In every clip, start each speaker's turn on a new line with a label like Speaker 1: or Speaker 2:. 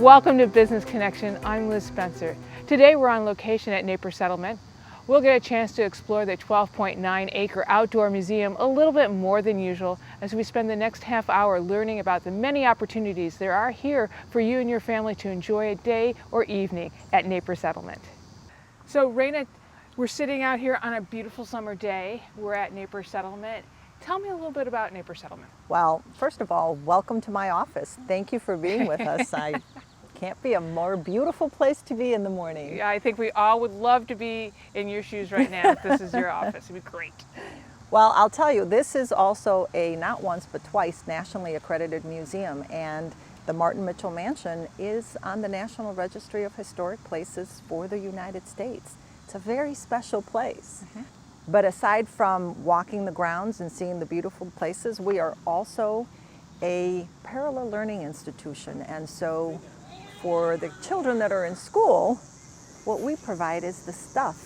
Speaker 1: Welcome to Business Connection. I'm Liz Spencer. Today we're on location at Napier Settlement. We'll get a chance to explore the 12.9-acre outdoor museum a little bit more than usual as we spend the next half hour learning about the many opportunities there are here for you and your family to enjoy a day or evening at Napier Settlement. So Raina, we're sitting out here on a beautiful summer day. We're at Napier Settlement. Tell me a little bit about Napier Settlement.
Speaker 2: Well, first of all, welcome to my office. Thank you for being with us. I can't be a more beautiful place to be in the morning.
Speaker 1: Yeah, I think we all would love to be in your shoes right now if this is your office. It'd be great.
Speaker 2: Well, I'll tell you, this is also a not once but twice nationally accredited museum, and the Martin Mitchell Mansion is on the National Registry of Historic Places for the United States. It's a very special place. But aside from walking the grounds and seeing the beautiful places, we are also a parallel learning institution. And so for the children that are in school, what we provide is the stuff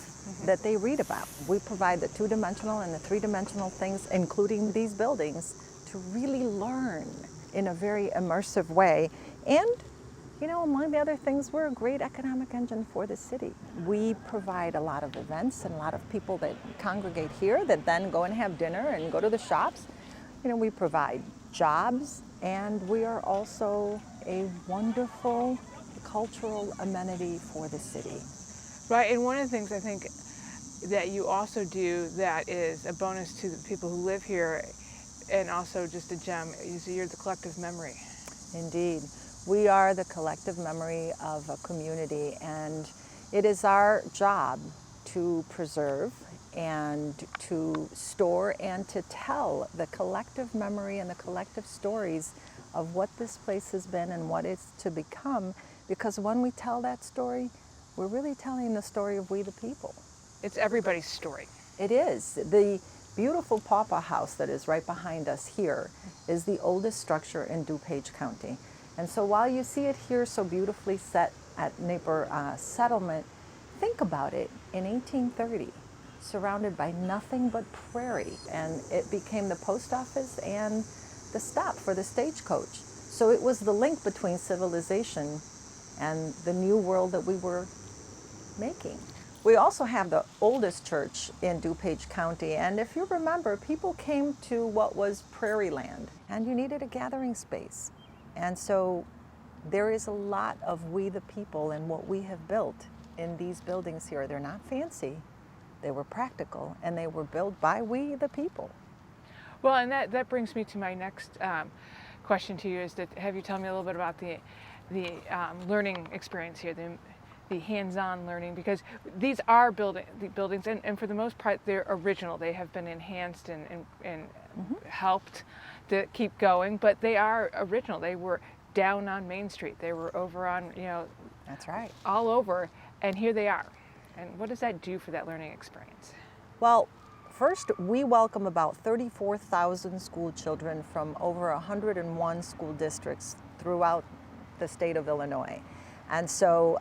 Speaker 2: that they read about. We provide the two-dimensional and the three-dimensional things, including these buildings, to really learn in a very immersive way. And you know, among the other things, we're a great economic engine for the city. We provide a lot of events and a lot of people that congregate here that then go and have dinner and go to the shops. You know, we provide jobs, and we are also a wonderful cultural amenity for the city.
Speaker 1: Right, and one of the things I think that you also do that is a bonus to the people who live here and also just a gem is you're the collective memory.
Speaker 2: Indeed. We are the collective memory of a community, and it is our job to preserve and to store and to tell the collective memory and the collective stories of what this place has been and what it's to become, because when we tell that story, we're really telling the story of we the people.
Speaker 1: It's everybody's story.
Speaker 2: It is. The beautiful Pawpaw House that is right behind us here is the oldest structure in DuPage County. And so while you see it here so beautifully set at Napier Settlement, think about it in 1830, surrounded by nothing but prairie. And it became the post office and the stop for the stagecoach. So it was the link between civilization and the new world that we were making. We also have the oldest church in DuPage County. And if you remember, people came to what was prairie land, and you needed a gathering space. And so there is a lot of we the people and what we have built in these buildings here. They're not fancy, they were practical, and they were built by we the people.
Speaker 1: Well, and that brings me to my next question to you is that have you tell me a little bit about the learning experience here, the hands-on learning, because these are buildings, and for the most part they're original. They have been enhanced and helped to keep going, but they are original. They were down on Main Street. They were over on, you know,
Speaker 2: that's right,
Speaker 1: all over, and here they are. And what does that do for that learning experience?
Speaker 2: Well, first, we welcome about 34,000 school children from over 101 school districts throughout the state of Illinois. And so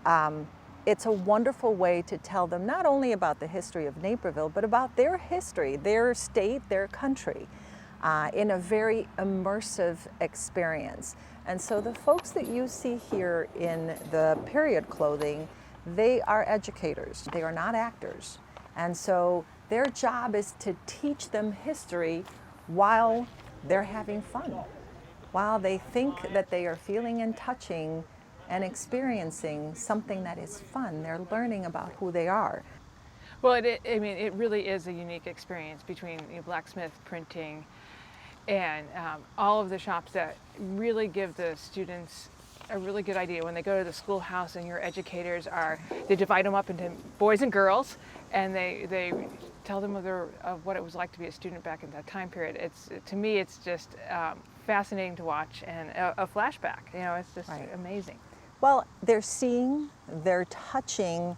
Speaker 2: it's a wonderful way to tell them not only about the history of Naperville, but about their history, their state, their country, in a very immersive experience. And so the folks that you see here in the period clothing, they are educators. They are not actors. And so their job is to teach them history while they're having fun, while they think that they are feeling and touching and experiencing something that is fun. They're learning about who they are.
Speaker 1: Well, I mean, it really is a unique experience between blacksmith, printing, and all of the shops that really give the students a really good idea when they go to the schoolhouse, and your educators they divide them up into boys and girls, and they tell them of what it was like to be a student back in that time period. To me, it's just fascinating to watch and a flashback. You know, it's just amazing.
Speaker 2: Well, they're seeing, they're touching,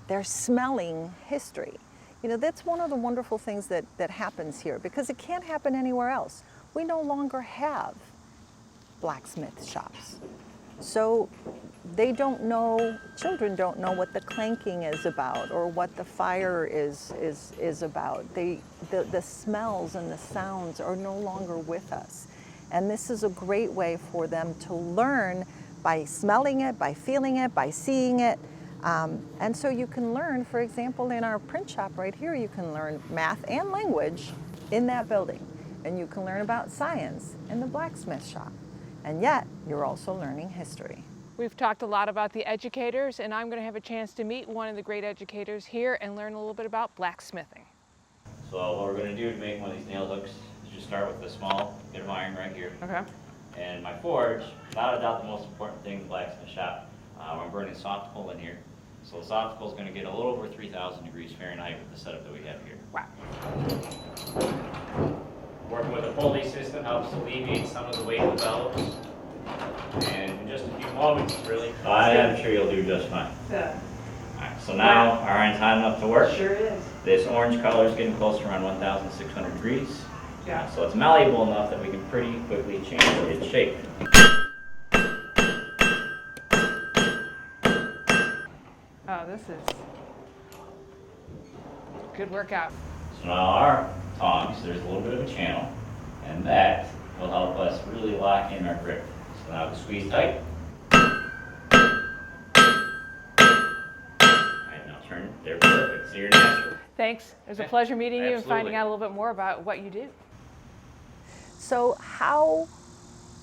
Speaker 2: they're smelling history. You know, that's one of the wonderful things that happens here, because it can't happen anywhere else. We no longer have blacksmith shops. So they don't know, children don't know what the clanking is about or what the fire is about. The smells and the sounds are no longer with us. And this is a great way for them to learn by smelling it, by feeling it, by seeing it. And so you can learn, for example, in our print shop right here, you can learn math and language in that building. And you can learn about science in the blacksmith shop. And yet, you're also learning history.
Speaker 1: We've talked a lot about the educators, and I'm going to have a chance to meet one of the great educators here and learn a little bit about blacksmithing.
Speaker 3: So what we're going to do to make one of these nail hooks is just start with a small bit of iron right here.
Speaker 1: Okay.
Speaker 3: And my forge, without a doubt the most important thing in the blacksmith shop, I'm burning soft coal in here. So the soft coal is going to get a little over 3,000 degrees Fahrenheit with the setup that we have here.
Speaker 1: Wow.
Speaker 3: Working with a pulley system helps alleviate some of the weight of the bellows. And in just a few moments, really, I'm sure you'll do just fine.
Speaker 1: Yeah.
Speaker 3: Alright, so now our iron's hot enough to work.
Speaker 1: Sure is.
Speaker 3: This orange color is getting close to around 1,600 degrees.
Speaker 1: Yeah.
Speaker 3: So it's malleable enough that we can pretty quickly change its shape.
Speaker 1: Oh, this is good workout.
Speaker 3: So now our tongs, there's a little bit of a channel, and that will help us really lock in our grip. So now we squeeze tight. Alright, now turn. They're perfect. So you're natural.
Speaker 1: Thanks. It was a pleasure meeting you and finding
Speaker 3: Absolutely.
Speaker 1: out a little bit more about what you do.
Speaker 2: So how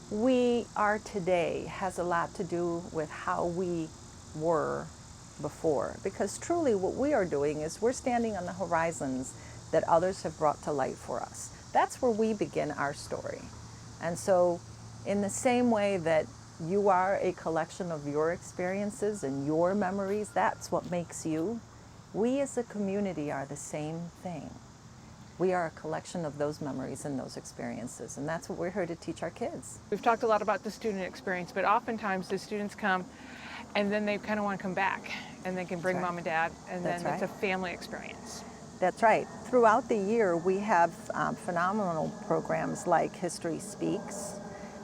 Speaker 2: we are today has a lot to do with how we were before. Because truly what we are doing is we're standing on the horizons that others have brought to light for us. That's where we begin our story. And so in the same way that you are a collection of your experiences and your memories, that's what makes you. We as a community are the same thing. We are a collection of those memories and those experiences, and that's what we're here to teach our kids.
Speaker 1: We've talked a lot about the student experience, but oftentimes the students come and then they kind of want to come back and they can bring
Speaker 2: That's right.
Speaker 1: mom and dad, and
Speaker 2: That's
Speaker 1: then it's
Speaker 2: right.
Speaker 1: a family experience.
Speaker 2: That's right. Throughout the year, we have phenomenal programs like History Speaks.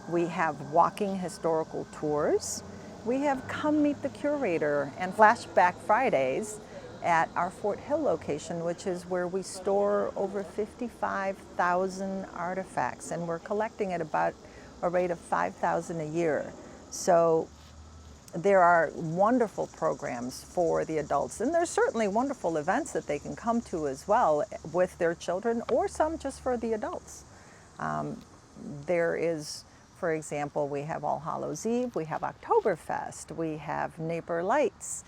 Speaker 2: We have walking historical tours. We have Come Meet the Curator and Flashback Fridays at our Fort Hill location, which is where we store over 55,000 artifacts, and we're collecting at about a rate of 5,000 a year. So there are wonderful programs for the adults, and there's certainly wonderful events that they can come to as well with their children, or some just for the adults. There is, for example, we have All Hallows Eve, we have Oktoberfest, we have Naper Lights.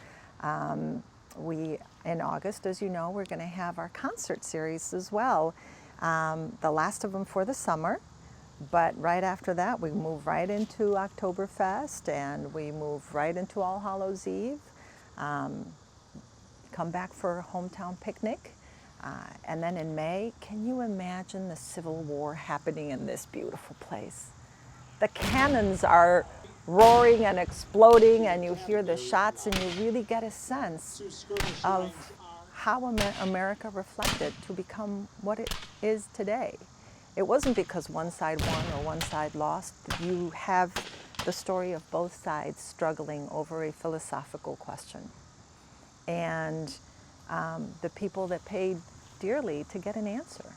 Speaker 2: In August, as you know, we're going to have our concert series as well, the last of them for the summer. But right after that, we move right into Oktoberfest, and we move right into All Hallows Eve. Come back for a hometown picnic. And then in May, can you imagine the Civil War happening in this beautiful place? The cannons are roaring and exploding, and you hear the shots, and you really get a sense of how America reflected to become what it is today. It wasn't because one side won or one side lost. You have the story of both sides struggling over a philosophical question, and the people that paid dearly to get an answer.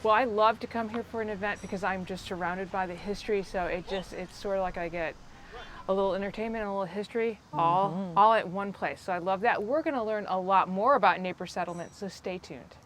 Speaker 1: Well, I love to come here for an event because I'm just surrounded by the history, so it's sort of like I get a little entertainment and a little history all at one place. So I love that. We're going to learn a lot more about Naper Settlement, so stay tuned.